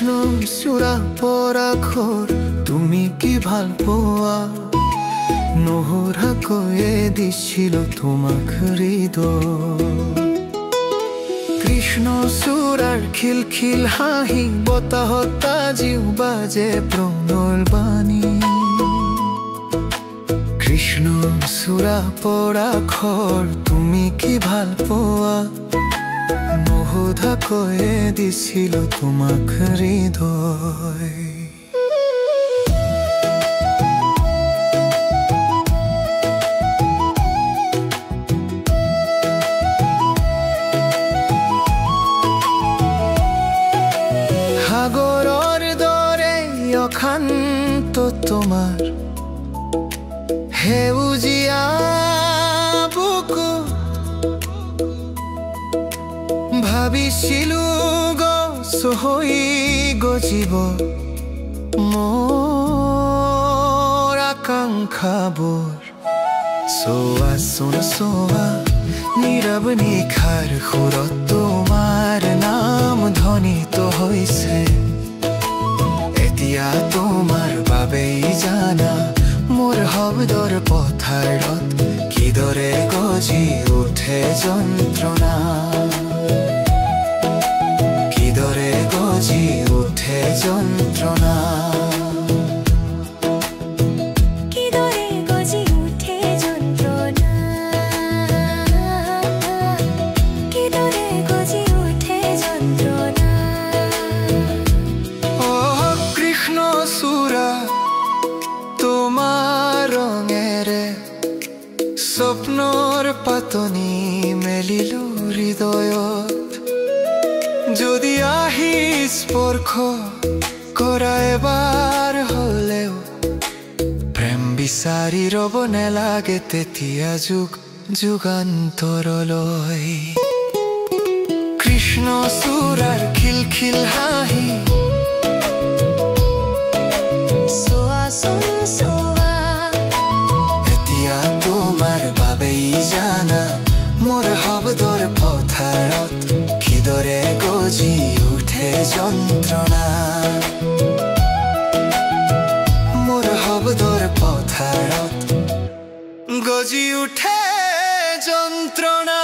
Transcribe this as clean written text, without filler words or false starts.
কৃষ্ণ চূড়া পৰা ঘৰ তুমি কি ভাল পোৱা নোহোৰাকৈয়ে দিছিল তোমাক হৃদয় কৃষ্ণ চূড়াৰ খিলখিল হাঁহি বতাহত আজিও বাজে প্ৰণয়ৰ বাণী কৃষ্ণ চূড়া পৰা ঘৰ তুমি কি ভাল পোৱা নোহোধাকৈয়ে দিছিল তোমাক হৃদয় সাগৰৰ দৰে অশান্ত তোমাৰ সেউজীয়া বুকু ভাবিছিলো গছ হৈ গজিব মোৰ আকাংক্ষাবোৰ চোৱাচোন চোৱা নীৰৱ নিশাৰ সুৰত তোমাৰ নাম ধ্বনিত হৈছে এতিয়া তোমাৰ বাবেই জানা মোৰ শব্দৰ পথাৰত কিদৰে গজি উঠে যন্ত্ৰণা কিদৰে গজি উঠে যন্ত্ৰণা তোমাৰ ৰঙেৰে স্বপ্নৰ পাতনি মেলিলো হৃদয়ত যদি আহি স্পৰ্শ কৰা এবাৰ হ'লেও প্ৰেম বিচাৰি ৰ'ব নেলাগে তেতিয়া যুগ যুগান্তৰলৈ কৃষ্ণ চূড়াৰ খিলখিল হাঁহি এতিয়া তোমাৰ বাবেই জানা মোৰ শব্দৰ পথাৰত কিদৰে গজি উঠে যন্ত্ৰণা মোৰ শব্দৰ পথাৰত গজি উঠে যন্ত্ৰণা